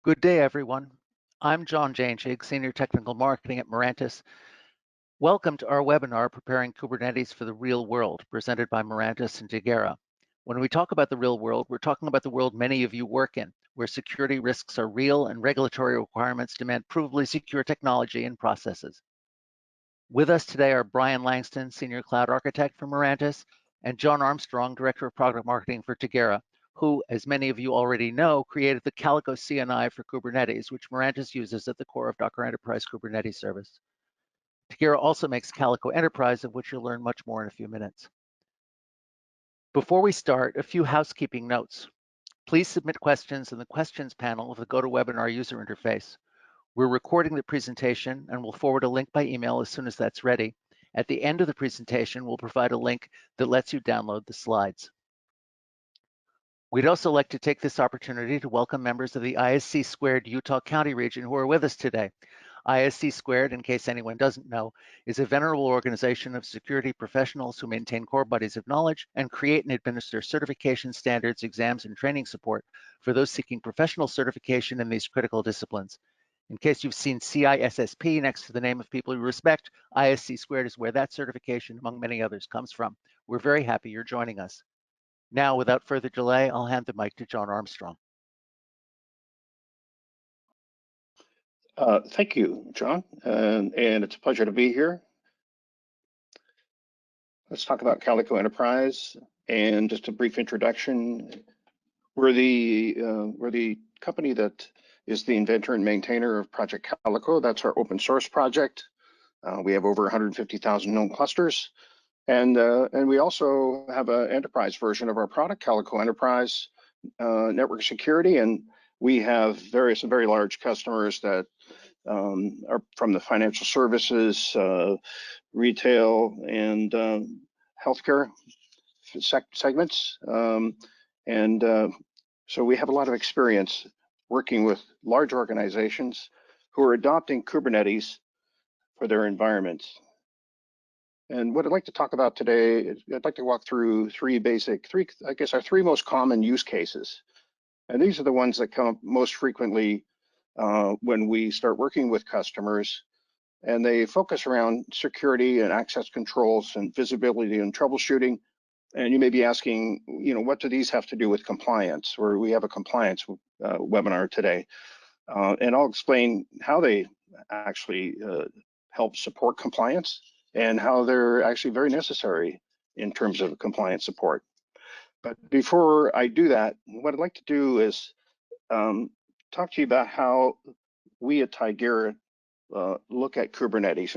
Good day, everyone. I'm John Janchig, Senior Technical Marketing at Mirantis. Welcome to our webinar, Preparing Kubernetes for the Real World, presented by Mirantis and Tigera. When we talk about the real world, we're talking about the world many of you work in, where security risks are real and regulatory requirements demand provably secure technology and processes. With us today are Brian Langston, Senior Cloud Architect for Mirantis, and John Armstrong, Director of Product Marketing for Tigera, who, as many of you already know, created the Calico CNI for Kubernetes, which Mirantis uses at the core of Docker Enterprise Kubernetes Service. Tigera also makes Calico Enterprise, of which you'll learn much more in a few minutes. Before we start, a few housekeeping notes. Please submit questions in the questions panel of the GoToWebinar user interface. We're recording the presentation and we'll forward a link by email as soon as that's ready. At the end of the presentation, we'll provide a link that lets you download the slides. We'd also like to take this opportunity to welcome members of the ISC Squared Utah County region who are with us today. ISC Squared, in case anyone doesn't know, is a venerable organization of security professionals who maintain core bodies of knowledge and create and administer certification standards, exams, and training support for those seeking professional certification in these critical disciplines. In case you've seen CISSP next to the name of people you respect, ISC Squared is where that certification, among many others, comes from. We're very happy you're joining us. Now, without further delay, I'll hand the mic to John Armstrong. Thank you, John, and it's a pleasure to be here. Let's talk about Calico Enterprise, and just a brief introduction. We're the company that is the inventor and maintainer of Project Calico. That's our open source project. We have over 150,000 known clusters, and we also have an enterprise version of our product, Calico Enterprise Network Security, and we have various very large customers that are from the financial services, retail, and healthcare segments. So we have a lot of experience working with large organizations who are adopting Kubernetes for their environments. And what I'd like to talk about today is I'd like to walk through our three most common use cases. And these are the ones that come up most frequently when we start working with customers, and they focus around security and access controls and visibility and troubleshooting. And you may be asking, what do these have to do with compliance? Or we have a compliance webinar today. And I'll explain how they actually help support compliance and how they're actually very necessary in terms of compliance support. But before I do that, what I'd like to do is talk to you about how we at Tigera look at Kubernetes.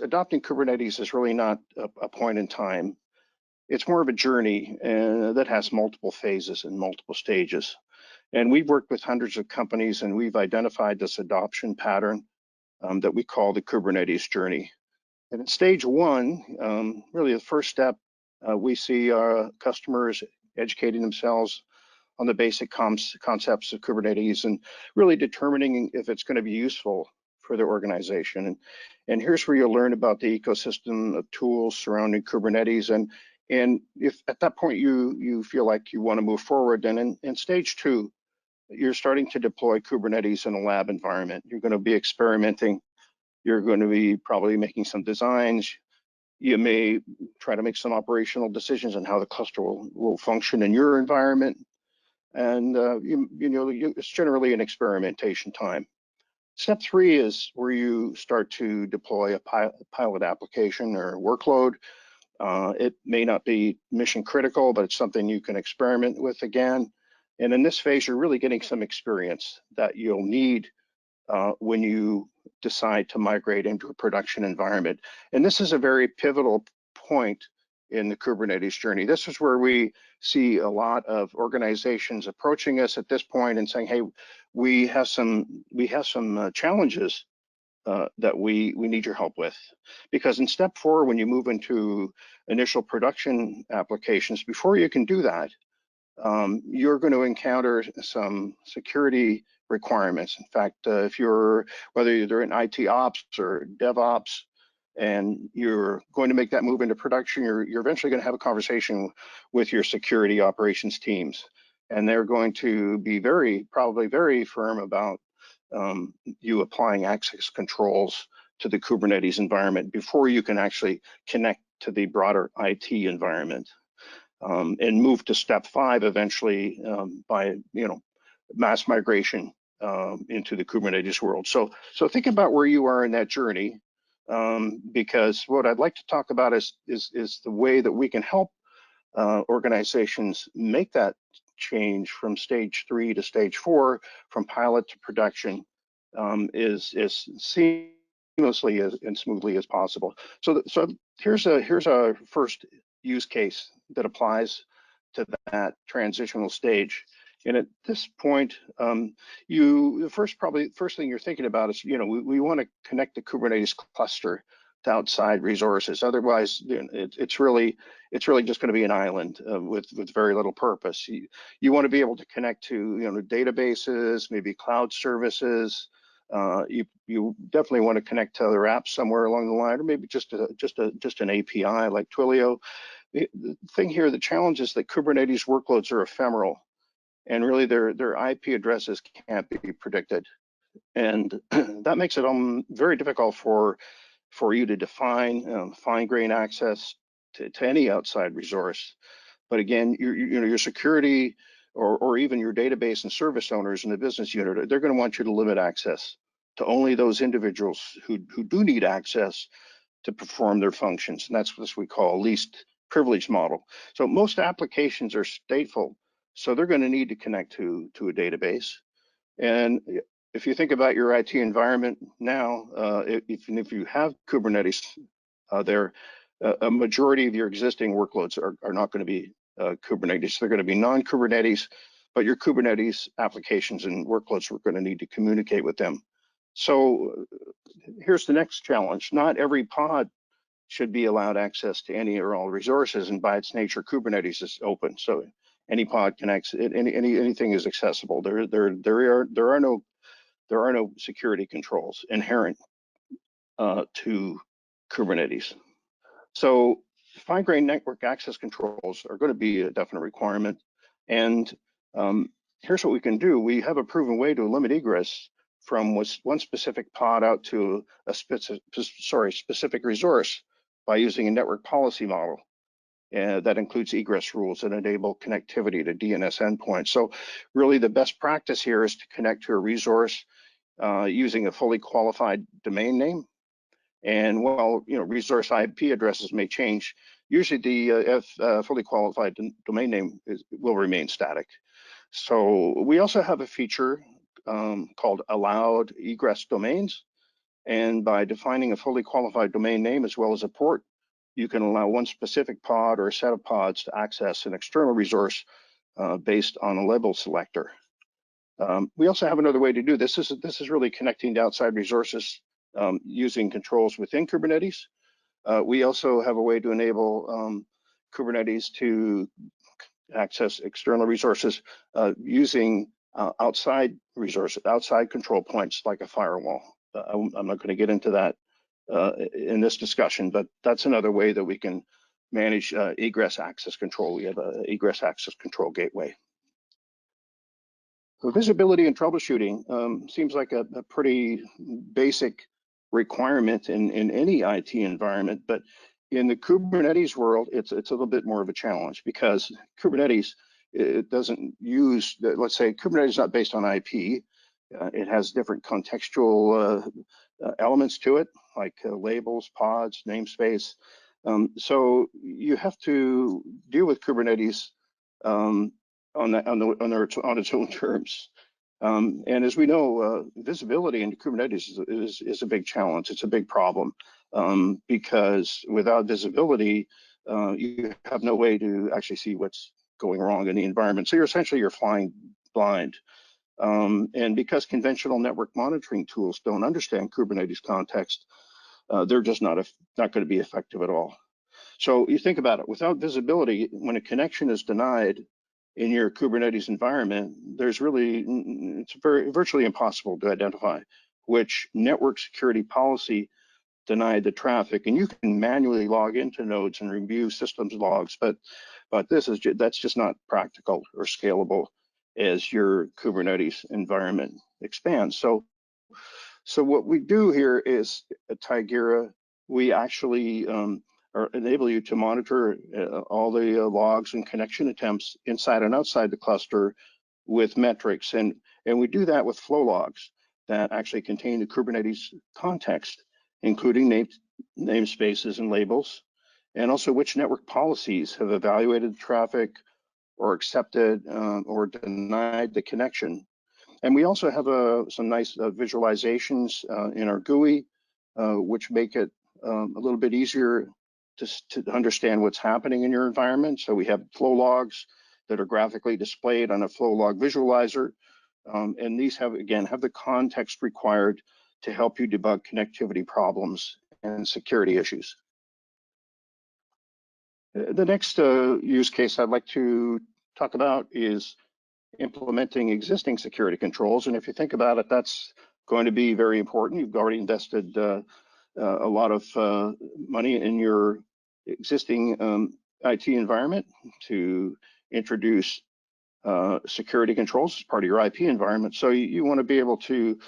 Adopting Kubernetes is really not a point in time. It's more of a journey that has multiple phases and multiple stages. And we've worked with hundreds of companies, and we've identified this adoption pattern that we call the Kubernetes journey. And at stage one, really the first step, we see our customers educating themselves on the basic concepts of Kubernetes and really determining if it's going to be useful for their organization. And here's where you'll learn about the ecosystem of tools surrounding Kubernetes. And if at that point you feel like you want to move forward, then in stage two, you're starting to deploy Kubernetes in a lab environment. You're going to be experimenting. You're going to be probably making some designs. You may try to make some operational decisions on how the cluster will function in your environment. And it's generally an experimentation time. Step three is where you start to deploy a pilot application or workload. It may not be mission critical, but it's something you can experiment with again. And in this phase, you're really getting some experience that you'll need when you decide to migrate into a production environment. And this is a very pivotal point in the Kubernetes journey. This is where we see a lot of organizations approaching us at this point and saying, hey, we have some challenges that we need your help with. Because in step four, when you move into initial production applications, before you can do that, you're going to encounter some security requirements. In fact, whether you're in IT ops or DevOps, and you're going to make that move into production, you're eventually going to have a conversation with your security operations teams. and they're going to be probably very firm about you applying access controls to the Kubernetes environment before you can actually connect to the broader IT environment, and move to step 5 eventually by mass migration into the Kubernetes world. So think about where you are in that journey, because what I'd like to talk about is the way that we can help organizations make that change from stage 3 to stage 4, from pilot to production, is seamlessly and smoothly as possible. So here's a first use case that applies to that transitional stage. And at this point, the first thing you're thinking about is, we want to connect the Kubernetes cluster to outside resources. Otherwise, it's really just going to be an island with very little purpose. You want to be able to connect to databases, maybe cloud services. You definitely want to connect to other apps somewhere along the line, or maybe just an API like Twilio. The thing here, the challenge is that Kubernetes workloads are ephemeral, and really their IP addresses can't be predicted, and that makes it very difficult for you to define fine-grained access to any outside resource. But again, your security or even your database and service owners in the business unit, they're going to want you to limit access to only those individuals who do need access to perform their functions. And that's what we call a least privilege model. So most applications are stateful, so they're going to need to connect to a database. And if you think about your IT environment now, if you have Kubernetes there, a majority of your existing workloads are not going to be Kubernetes. They're going to be non-Kubernetes, but your Kubernetes applications and workloads are going to need to communicate with them. So here's the next challenge. Not every pod should be allowed access to any or all resources, and by its nature, Kubernetes is open. So any pod can access anything is accessible. There are no security controls inherent to Kubernetes. So fine-grained network access controls are going to be a definite requirement. And here's what we can do. We have a proven way to limit egress from one specific pod out to a specific resource by using a network policy model. That includes egress rules that enable connectivity to DNS endpoints. So really the best practice here is to connect to a resource using a fully qualified domain name. And while resource IP addresses may change, usually the fully qualified domain name will remain static. So we also have a feature called allowed egress domains. And by defining a fully qualified domain name as well as a port, you can allow one specific pod or a set of pods to access an external resource based on a label selector. We also have another way to do this. This is really connecting to outside resources using controls within Kubernetes. We also have a way to enable Kubernetes to access external resources using outside resources, outside control points like a firewall. I'm not going to get into that in this discussion, but that's another way that we can manage egress access control. We have an egress access control gateway. So visibility and troubleshooting seems like a pretty basic requirement in any IT environment, but in the Kubernetes world, it's a little bit more of a challenge because Kubernetes, it doesn't use, let's say Kubernetes is not based on IP. It has different contextual elements to it, like labels, pods, namespace. So you have to deal with Kubernetes on its own terms. And as we know, visibility into Kubernetes is a big challenge. It's a big problem because without visibility, you have no way to actually see what's going wrong in the environment. So you're flying blind. And because conventional network monitoring tools don't understand Kubernetes context, they're just not going to be effective at all. So you think about it, without visibility, when a connection is denied in your Kubernetes environment, it's virtually impossible to identify which network security policy denied the traffic. And you can manually log into nodes and review systems logs, but that's just not practical or scalable as your Kubernetes environment expands. So what we do here is at Tigera, we actually enable you to monitor all the logs and connection attempts inside and outside the cluster with metrics. And we do that with flow logs that actually contain the Kubernetes context, including namespaces and labels, and also which network policies have evaluated the traffic or accepted or denied the connection. And we also have some nice visualizations in our GUI, which make it a little bit easier to understand what's happening in your environment. So we have flow logs that are graphically displayed on a flow log visualizer. And these have the context required to help you debug connectivity problems and security issues. The next use case I'd like to talk about is implementing existing security controls. And if you think about it, that's going to be very important. You've already invested a lot of money in your existing IT environment to introduce security controls as part of your IP environment. So you want to be able to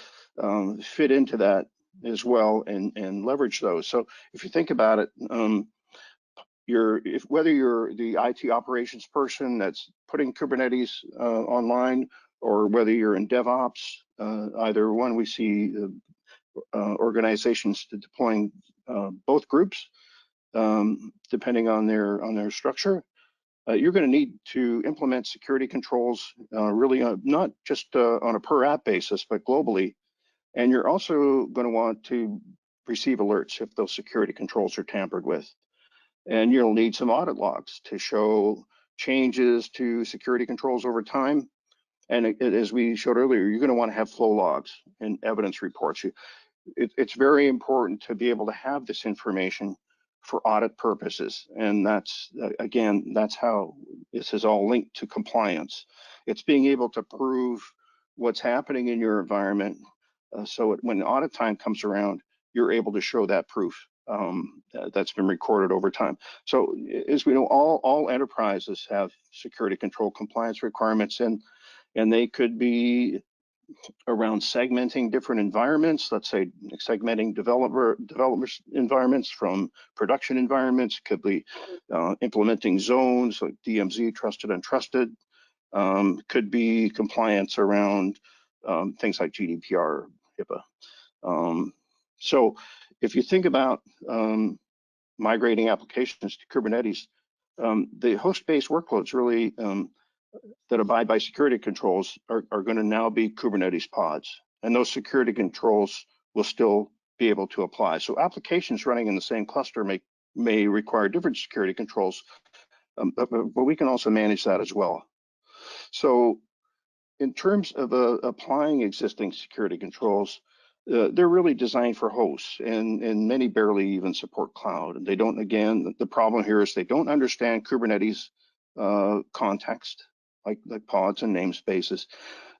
fit into that as well and leverage those. So if you think about it, whether you're the IT operations person that's putting Kubernetes online, or whether you're in DevOps, either one, we see organizations deploying both groups, depending on their structure. You're going to need to implement security controls really not just on a per app basis, but globally. And you're also going to want to receive alerts if those security controls are tampered with. And you'll need some audit logs to show changes to security controls over time. And as we showed earlier, you're going to want to have flow logs and evidence reports. It's very important to be able to have this information for audit purposes. And that's, again, that's how this is all linked to compliance. It's being able to prove what's happening in your environment. So when audit time comes around, you're able to show that proof that's been recorded over time. So as we know, all enterprises have security control compliance requirements, and they could be around segmenting different environments. Let's say segmenting developer environments from production environments. Could be implementing zones like DMZ, trusted, untrusted. Could be compliance around things like GDPR, HIPAA. So if you think about migrating applications to Kubernetes, the host-based workloads really that abide by security controls are going to now be Kubernetes pods, and those security controls will still be able to apply. So applications running in the same cluster may require different security controls, but we can also manage that as well. So in terms of applying existing security controls, they're really designed for hosts, and many barely even support cloud. And they don't, again, the problem here is they don't understand Kubernetes context, like pods and namespaces.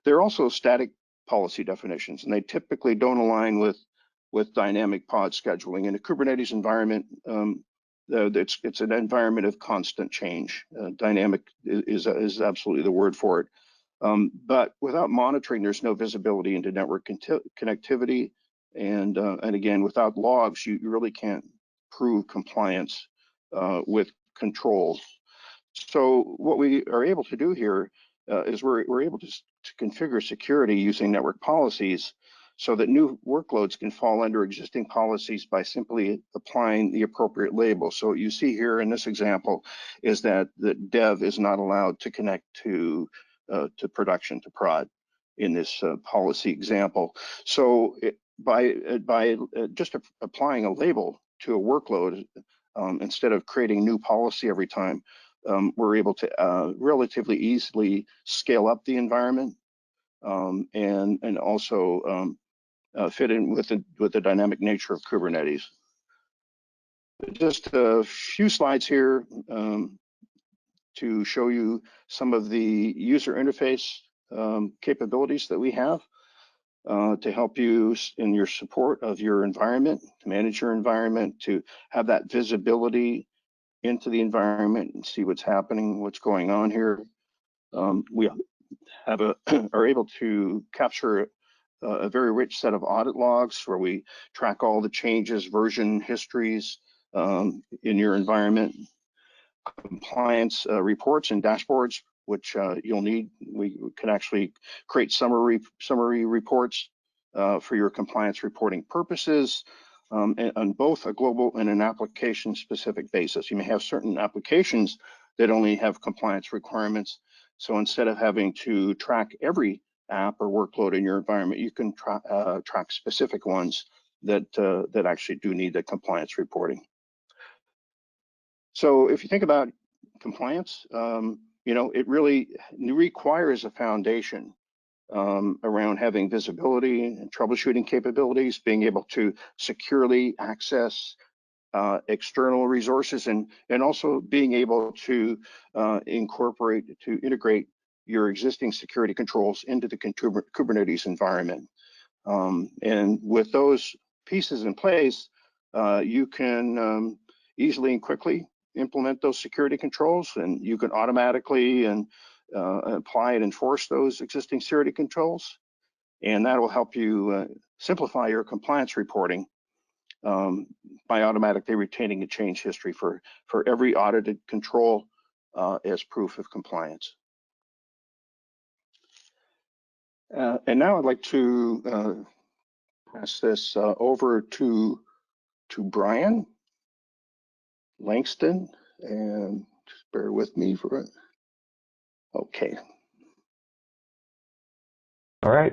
They're also static policy definitions, and they typically don't align with dynamic pod scheduling. In a Kubernetes environment, it's an environment of constant change. Dynamic is absolutely the word for it. But without monitoring, there's no visibility into network connectivity, and again, without logs, you really can't prove compliance with controls. So what we are able to do here is we're able to configure security using network policies, so that new workloads can fall under existing policies by simply applying the appropriate label. So what you see here in this example is that the dev is not allowed to connect to production, to prod, in this policy example. So by just applying a label to a workload, instead of creating new policy every time, we're able to relatively easily scale up the environment and also fit in with the dynamic nature of Kubernetes. Just a few slides here to show you some of the user interface capabilities that we have to help you in your support of your environment, to manage your environment, to have that visibility into the environment and see what's happening, what's going on here. are able to capture a very rich set of audit logs where we track all the changes, version histories in your environment, compliance reports and dashboards, which you'll need. We can actually create summary reports for your compliance reporting purposes on both a global and an application-specific basis. You may have certain applications that only have compliance requirements. So instead of having to track every app or workload in your environment, you can track specific ones that actually do need the compliance reporting. So if you think about compliance, it really requires a foundation around having visibility and troubleshooting capabilities, being able to securely access external resources, and also being able to integrate your existing security controls into the Kubernetes environment. And with those pieces in place, you can easily and quickly implement those security controls, and you can automatically and apply and enforce those existing security controls. And that will help you simplify your compliance reporting by automatically retaining a change history for every audited control as proof of compliance. And now I'd like to pass this over to Brian Langston, and just bear with me for it. Okay. All right.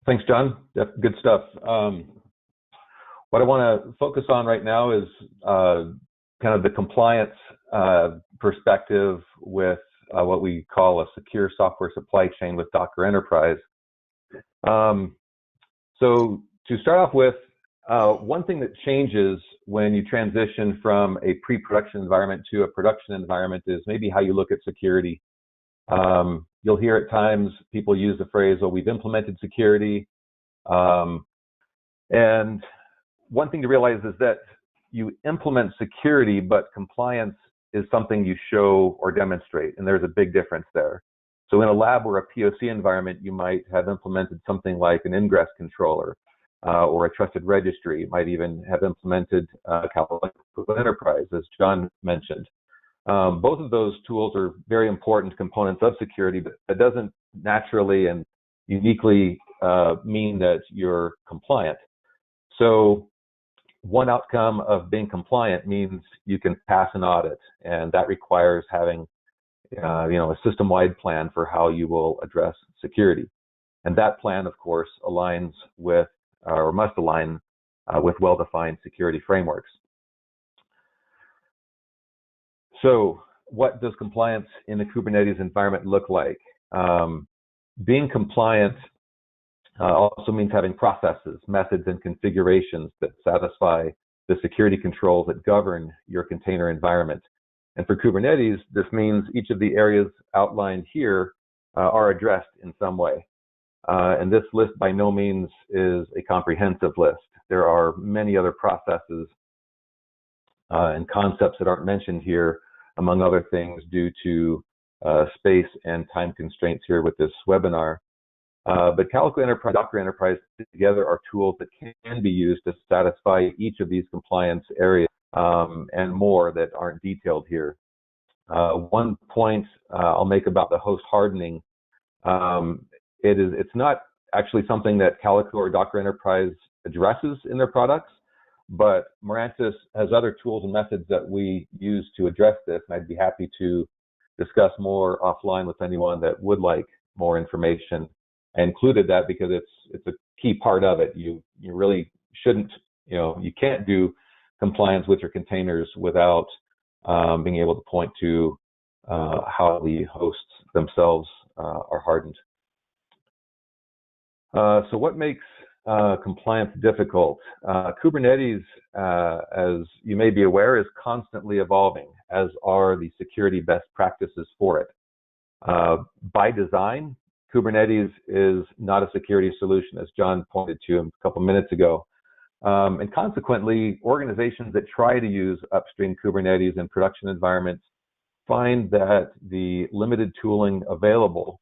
Thanks, John. Good stuff. What I want to focus on right now is kind of the compliance perspective with what we call a secure software supply chain with Docker Enterprise. So to start off with, one thing that changes when you transition from a pre-production environment to a production environment is maybe how you look at security. You'll hear at times people use the phrase, "Oh, we've implemented security." And one thing to realize is that you implement security, but compliance is something you show or demonstrate, and there's a big difference there. So in a lab or a POC environment, you might have implemented something like an Egress controller or a trusted registry. You might even have implemented Calico Enterprise, as John mentioned. Both of those tools are very important components of security, but that doesn't naturally and uniquely mean that you're compliant. So one outcome of being compliant means you can pass an audit, and that requires having a system-wide plan for how you will address security. And that plan, of course, aligns with, or must align with well-defined security frameworks. So what does compliance in the Kubernetes environment look like? Being compliant also means having processes, methods, and configurations that satisfy the security controls that govern your container environment. And for Kubernetes, this means each of the areas outlined here are addressed in some way. And this list by no means is a comprehensive list. There are many other processes and concepts that aren't mentioned here, among other things, due to space and time constraints here with this webinar. But Calico Enterprise, Docker Enterprise together are tools that can be used to satisfy each of these compliance areas and more that aren't detailed here. One point I'll make about the host hardening, it's not actually something that Calico or Docker Enterprise addresses in their products, but Mirantis has other tools and methods that we use to address this, and I'd be happy to discuss more offline with anyone that would like more information. I included that because it's a key part of it. You really shouldn't, you can't do compliance with your containers without being able to point to how the hosts themselves are hardened. So what makes compliance difficult? Kubernetes, as you may be aware, is constantly evolving, as are the security best practices for it. By design, Kubernetes is not a security solution, as John pointed to a couple minutes ago. And consequently, organizations that try to use upstream Kubernetes in production environments find that the limited tooling available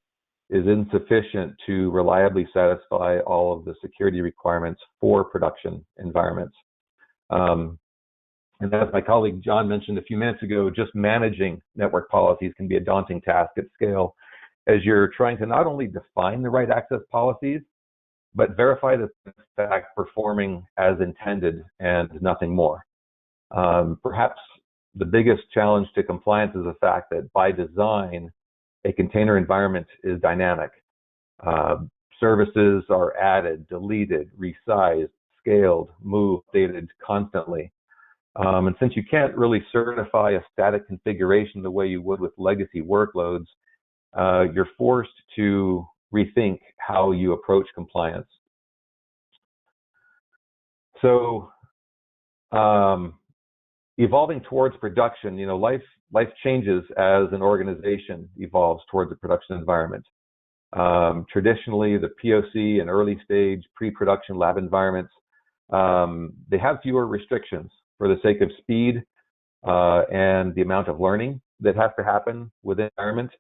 is insufficient to reliably satisfy all of the security requirements for production environments. And as my colleague John mentioned a few minutes ago, just managing network policies can be a daunting task at scale, as you're trying to not only define the right access policies, but verify that it's in fact performing as intended and nothing more. Perhaps the biggest challenge to compliance is the fact that by design, a container environment is dynamic. Services are added, deleted, resized, scaled, moved, updated constantly. And since you can't really certify a static configuration the way you would with legacy workloads, you're forced to rethink how you approach compliance. So, evolving towards production, life changes as an organization evolves towards a production environment. Traditionally, the POC and early stage pre-production lab environments, they have fewer restrictions for the sake of speed and the amount of learning that has to happen within the environment.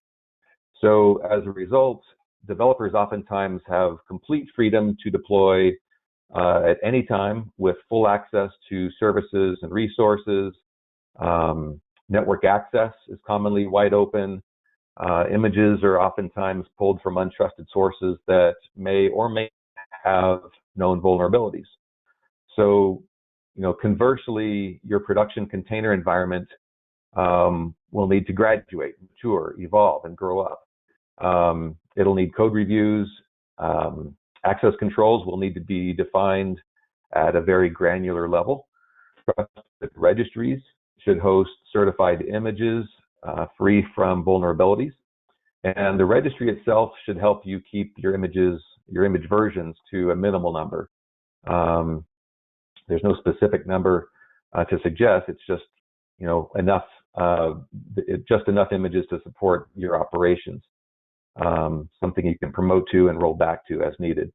So as a result, developers oftentimes have complete freedom to deploy at any time with full access to services and resources. Network access is commonly wide open. Images are oftentimes pulled from untrusted sources that may or may have known vulnerabilities. So, conversely, your production container environment will need to graduate, mature, evolve, and grow up. It'll need code reviews. Access controls will need to be defined at a very granular level. Trusted registries should host certified images free from vulnerabilities. And the registry itself should help you keep your image versions to a minimal number. There's no specific number to suggest. It's just, enough images to support your operations. Something you can promote to and roll back to as needed.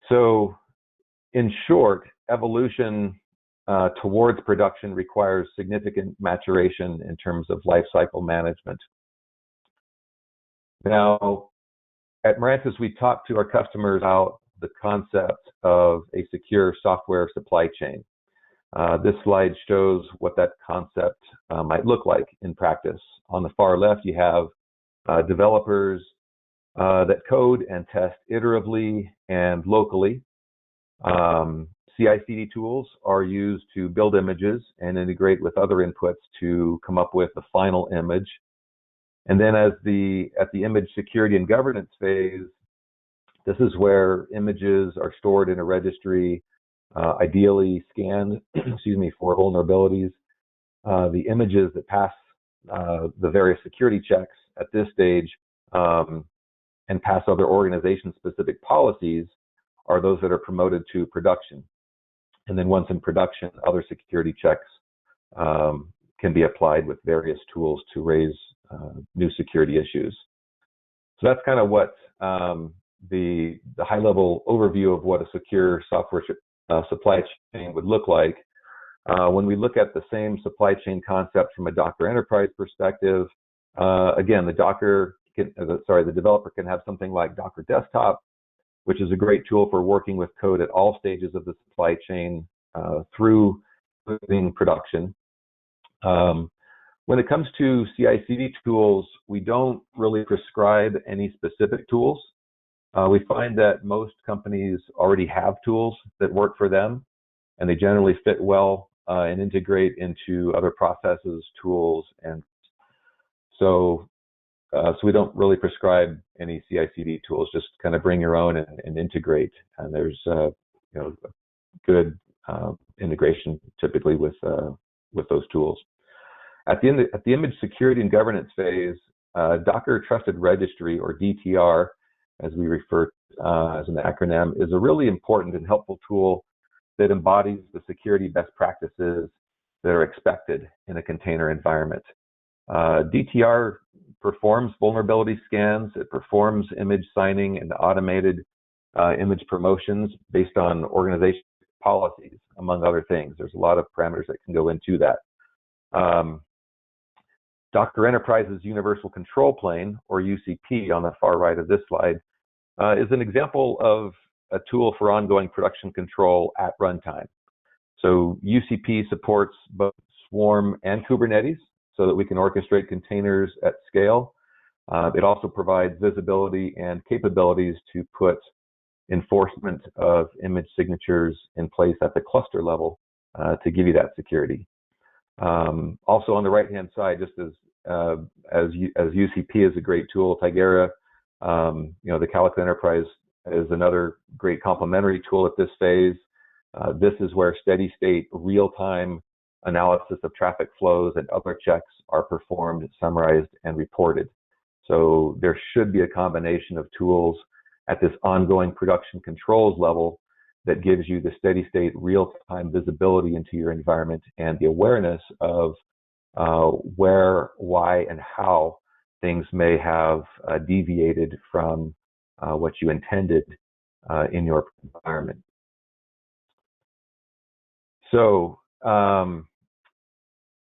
So, in short, evolution towards production requires significant maturation in terms of lifecycle management. Now, at Mirantis, we talk to our customers about the concept of a secure software supply chain. This slide shows what that concept might look like in practice. On the far left, you have developers that code and test iteratively and locally. CI/CD tools are used to build images and integrate with other inputs to come up with the final image. And then at the image security and governance phase, this is where images are stored in a registry, ideally scanned, for vulnerabilities. The images that pass the various security checks at this stage and pass other organization-specific policies are those that are promoted to production. And then once in production, other security checks can be applied with various tools to raise new security issues. So that's kind of what the high-level overview of what a secure software supply chain would look like. When we look at the same supply chain concept from a Docker enterprise perspective, again, the developer can have something like Docker Desktop, which is a great tool for working with code at all stages of the supply chain through production. When it comes to CI/CD tools, we don't really prescribe any specific tools. We find that most companies already have tools that work for them, and they generally fit well and integrate into other processes, tools, and so we don't really prescribe any CI/CD tools. Just kind of bring your own and integrate. And there's good integration typically with those tools. At the image security and governance phase, Docker Trusted Registry, or DTR, as we refer as an acronym, is a really important and helpful tool that embodies the security best practices that are expected in a container environment. DTR performs vulnerability scans, it performs image signing and automated image promotions based on organization policies, among other things. There's a lot of parameters that can go into that. Docker Enterprise's Universal Control Plane, or UCP, on the far right of this slide, is an example of a tool for ongoing production control at runtime. So UCP supports both Swarm and Kubernetes so that we can orchestrate containers at scale. It also provides visibility and capabilities to put enforcement of image signatures in place at the cluster level to give you that security. Also on the right-hand side, just as UCP is a great tool, Tigera, the Calico Enterprise is another great complementary tool at this phase. This is where steady-state, real-time analysis of traffic flows and other checks are performed, summarized, and reported. So there should be a combination of tools at this ongoing production controls level that gives you the steady-state, real-time visibility into your environment and the awareness of where, why, and how things may have deviated from what you intended in your environment. So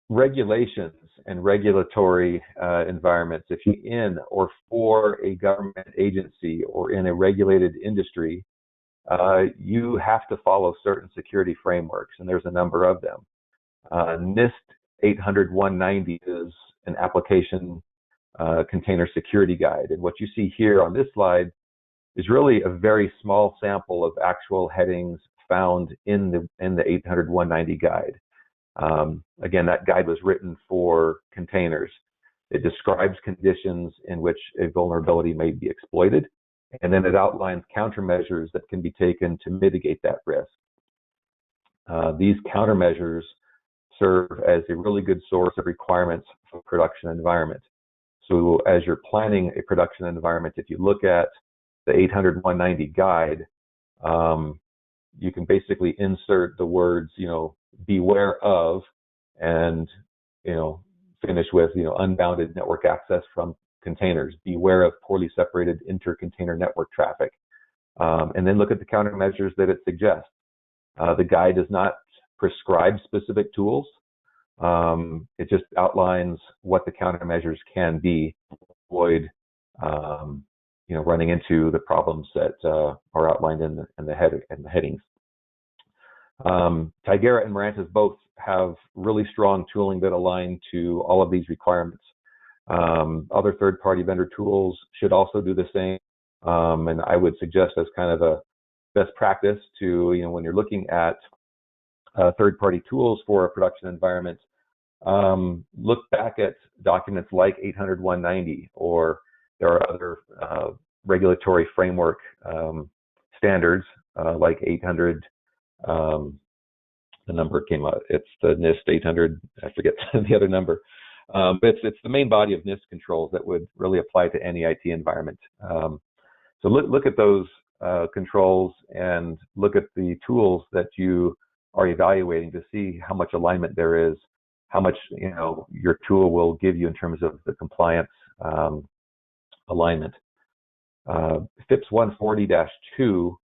regulations and regulatory environments, if you're in or for a government agency or in a regulated industry, you have to follow certain security frameworks, and there's a number of them. NIST 800-190 is an application container security guide, and what you see here on this slide is really a very small sample of actual headings found in the 800-190 guide. Again, that guide was written for containers. It describes conditions in which a vulnerability may be exploited, and then it outlines countermeasures that can be taken to mitigate that risk. These countermeasures serve as a really good source of requirements for production environment. So as you're planning a production environment, if you look at the 800-190 guide, you can basically insert the words, beware of, and, finish with, unbounded network access from containers. Beware of poorly separated inter-container network traffic. And then look at the countermeasures that it suggests. The guide does not prescribe specific tools. It just outlines what the countermeasures can be to avoid, running into the problems that are outlined in the headings. Tigera and Mirantis both have really strong tooling that align to all of these requirements. Other third-party vendor tools should also do the same. And I would suggest as kind of a best practice to, when you're looking at third-party tools for a production environment, look back at documents like 800-190, or there are other regulatory framework standards like 800. The number came out. It's the NIST 800. I forget the other number. But it's the main body of NIST controls that would really apply to any IT environment. So look at those controls and look at the tools that you are evaluating to see how much alignment there is, how much your tool will give you in terms of the compliance alignment. FIPS 140-2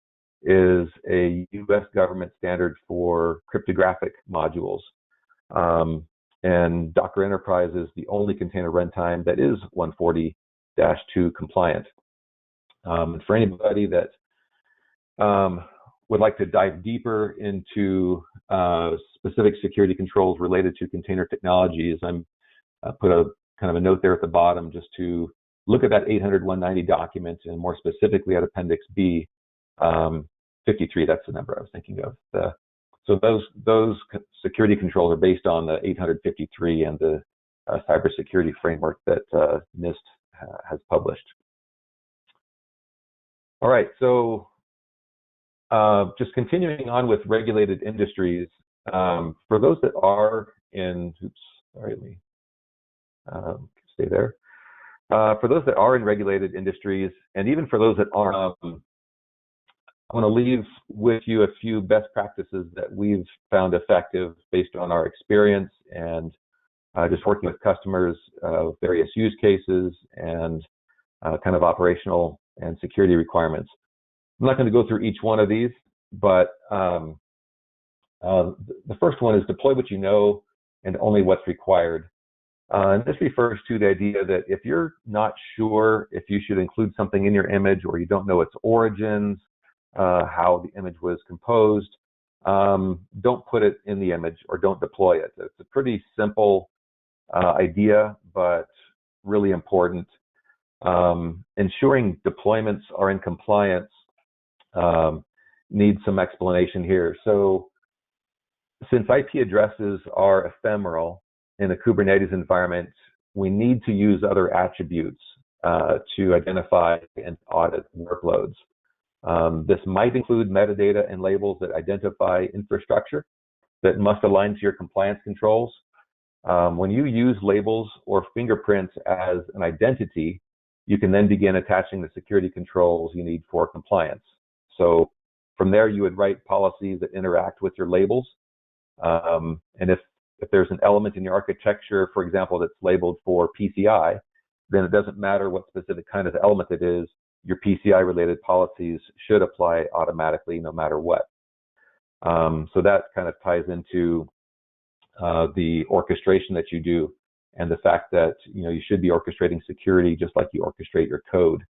is a U.S. government standard for cryptographic modules. And Docker Enterprise is the only container runtime that is 140-2 compliant. And for anybody that would like to dive deeper into specific security controls related to container technologies, I'm put a kind of a note there at the bottom just to look at that 800-190 document, and more specifically at Appendix B, 53. That's the number I was thinking of. So those security controls are based on the 853 and the cybersecurity framework that NIST has published. All right, so just continuing on with regulated industries, for those that are in, let me stay there. For those that are in regulated industries, and even for those that aren't, I want to leave with you a few best practices that we've found effective based on our experience and just working with customers, various use cases, and kind of operational and security requirements. I'm not going to go through each one of these, but the first one is deploy what you know and only what's required. And this refers to the idea that if you're not sure if you should include something in your image, or you don't know its origins, how the image was composed, don't put it in the image or don't deploy it. It's a pretty simple idea, but really important. Ensuring deployments are in compliance needs some explanation here. So since IP addresses are ephemeral in a Kubernetes environment, we need to use other attributes to identify and audit workloads. This might include metadata and labels that identify infrastructure that must align to your compliance controls. When you use labels or fingerprints as an identity, you can then begin attaching the security controls you need for compliance. So from there, you would write policies that interact with your labels. And if there's an element in your architecture, for example, that's labeled for PCI, then it doesn't matter what specific kind of element it is, your PCI-related policies should apply automatically no matter what. So that kind of ties into the orchestration that you do, and the fact that you should be orchestrating security just like you orchestrate your code.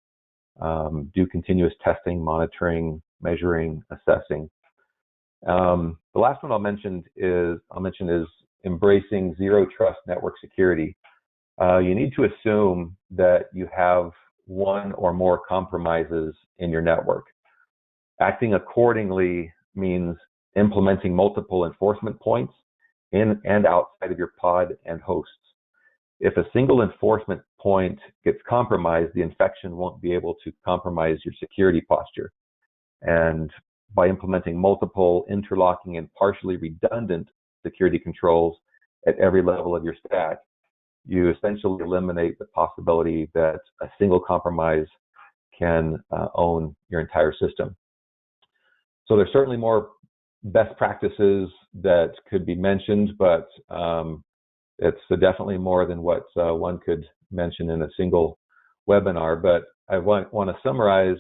Do continuous testing, monitoring, measuring, assessing. The last one I'll mention is embracing zero trust network security. You need to assume that you have one or more compromises in your network. Acting accordingly means implementing multiple enforcement points in and outside of your pod and hosts. If a single enforcement point gets compromised, the infection won't be able to compromise your security posture. And by implementing multiple interlocking and partially redundant security controls at every level of your stack, you essentially eliminate the possibility that a single compromise can own your entire system. So there's certainly more best practices that could be mentioned, but it's definitely more than what one could mention in a single webinar. But I want to summarize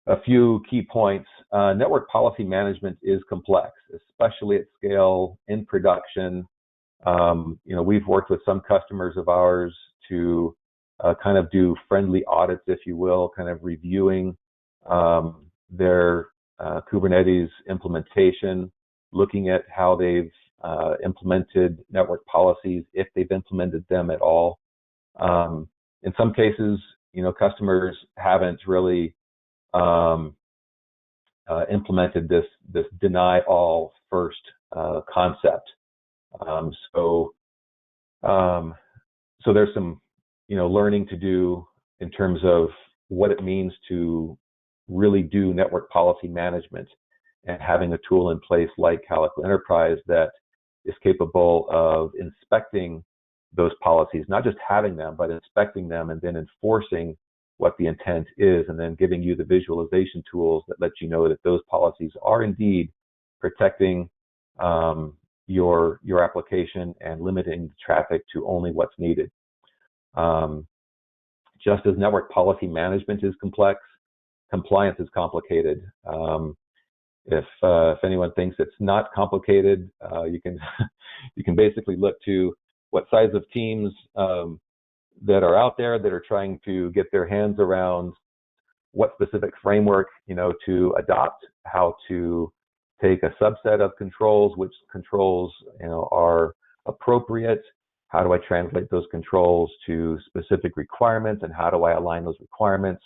a few key points. Network policy management is complex, especially at scale in production. We've worked with some customers of ours to kind of do friendly audits, if you will, kind of reviewing their Kubernetes implementation, looking at how they've implemented network policies, if they've implemented them at all. In some cases, customers haven't really implemented this deny all first concept. So there's some learning to do in terms of what it means to really do network policy management, and having a tool in place like Calico Enterprise that is capable of inspecting those policies, not just having them, but inspecting them and then enforcing what the intent is, and then giving you the visualization tools that let you know that those policies are indeed protecting your application and limiting traffic to only what's needed. Just as network policy management is complex, compliance is complicated. If anyone thinks it's not complicated, you can basically look to what size of teams that are out there that are trying to get their hands around what specific framework to adopt, how to take a subset of controls, which controls are appropriate, how do I translate those controls to specific requirements, and how do I align those requirements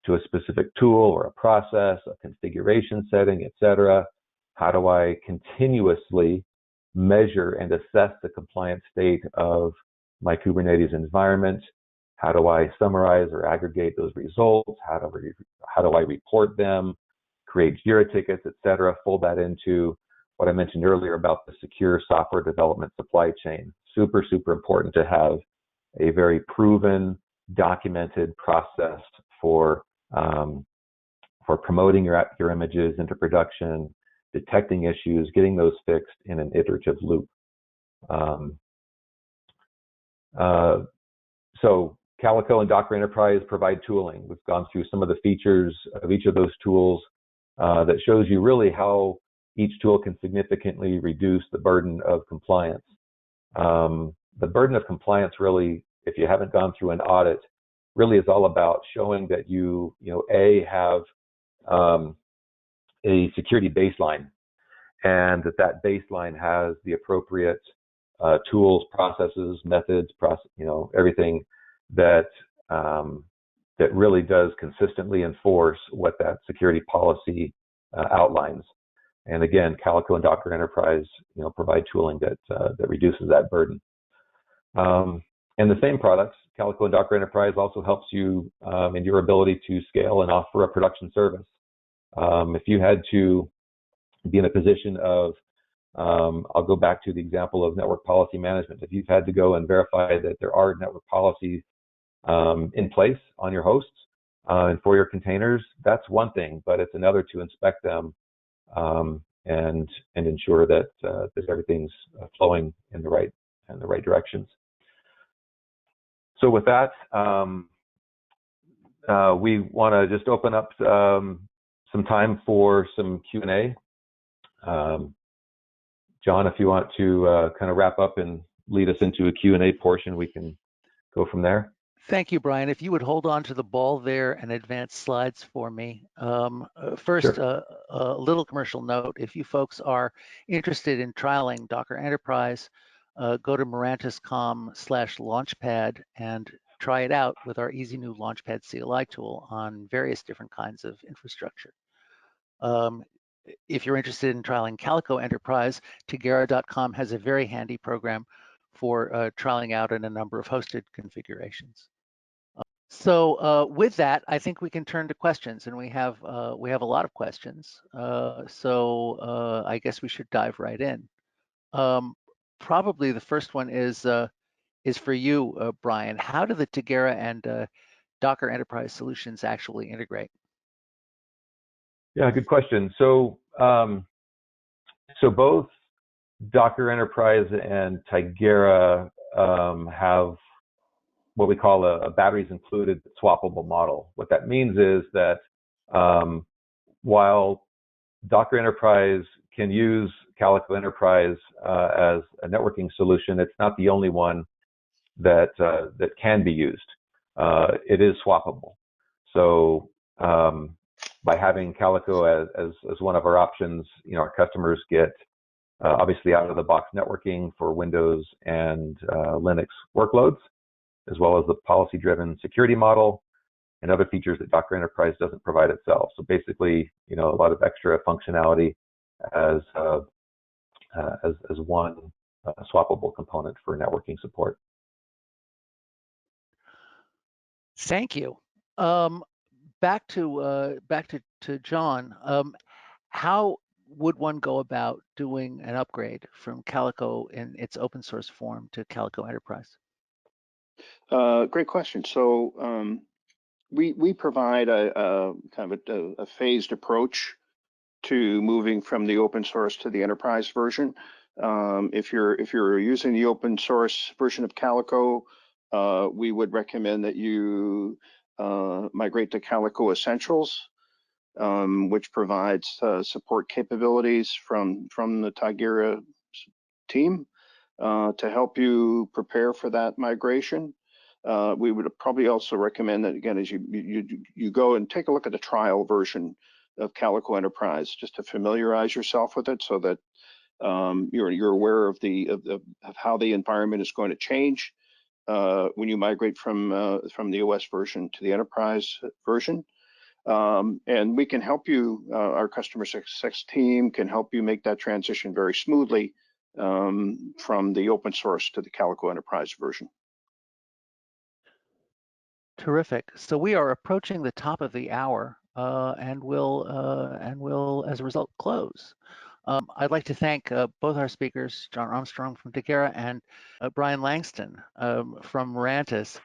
to a specific tool or a process, a configuration setting, etc. How do I continuously measure and assess the compliance state of my Kubernetes environment? How do I summarize or aggregate those results? How do I report them, create Jira tickets, etc.? Fold that into what I mentioned earlier about the secure software development supply chain. Super, super important to have a very proven, documented process for promoting your images into production, detecting issues, getting those fixed in an iterative loop. So Calico and Docker Enterprise provide tooling. We've gone through some of the features of each of those tools that shows you really how each tool can significantly reduce the burden of compliance. the burden of compliance really, if you haven't gone through an audit, really is all about showing that you have a security baseline, and that baseline has the appropriate tools, processes, methods, everything that that really does consistently enforce what that security policy outlines. And again, Calico and Docker Enterprise, provide tooling that reduces that burden. And the same products, Calico and Docker Enterprise, also helps you in your ability to scale and offer a production service. If you had to be in a position of, I'll go back to the example of network policy management. If you've had to go and verify that there are network policies in place on your hosts and for your containers, that's one thing, but it's another to inspect them and ensure that everything's flowing in the right directions. So with that, we want to just open up some time for some Q&A. John, if you want to kind of wrap up and lead us into a Q&A portion, we can go from there. Thank you, Brian. If you would hold on to the ball there and advance slides for me. First, Sure. A little commercial note. If you folks are interested in trialing Docker Enterprise, go to mirantis.com/launchpad and try it out with our easy new Launchpad CLI tool on various different kinds of infrastructure. If you're interested in trialing Calico Enterprise, Tigera.com has a very handy program for trialing out in a number of hosted configurations. So with that, I think we can turn to questions, and we have a lot of questions. So I guess we should dive right in. Probably the first one is for you, Brian. How do the Tigera and Docker Enterprise solutions actually integrate? Yeah, good question. So both Docker Enterprise and Tigera have what we call a batteries included swappable model. What that means is that while Docker Enterprise can use Calico Enterprise as a networking solution, it's not the only one that can be used. It is swappable. So by having Calico as one of our options, our customers get obviously out-of-the-box networking for Windows and Linux workloads, as well as the policy-driven security model and other features that Docker Enterprise doesn't provide itself. So basically, a lot of extra functionality as one swappable component for networking support. Thank you. Back to John. How would one go about doing an upgrade from Calico in its open source form to Calico Enterprise? Great question. So we provide a kind of a phased approach to moving from the open source to the enterprise version. If you're using the open source version of Calico, we would recommend that you migrate to Calico Essentials, which provides support capabilities from the Tigera team to help you prepare for that migration. We would probably also recommend that, again, as you go and take a look at the trial version of Calico Enterprise, just to familiarize yourself with it, so that you're aware of how the environment is going to change when you migrate from the OS version to the enterprise version. And we can help you. Our customer success team can help you make that transition very smoothly from the open source to the Calico Enterprise version. Terrific. So we are approaching the top of the hour, and will, as a result, close. I'd like to thank both our speakers, John Armstrong from Tigera and Brian Langston from Mirantis.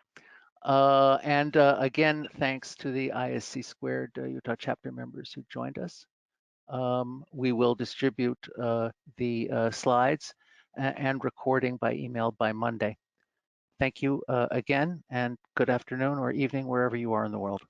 And again, thanks to the ISC Squared Utah chapter members who joined us. We will distribute the slides and recording by email by Monday. Thank you again, and good afternoon or evening wherever you are in the world.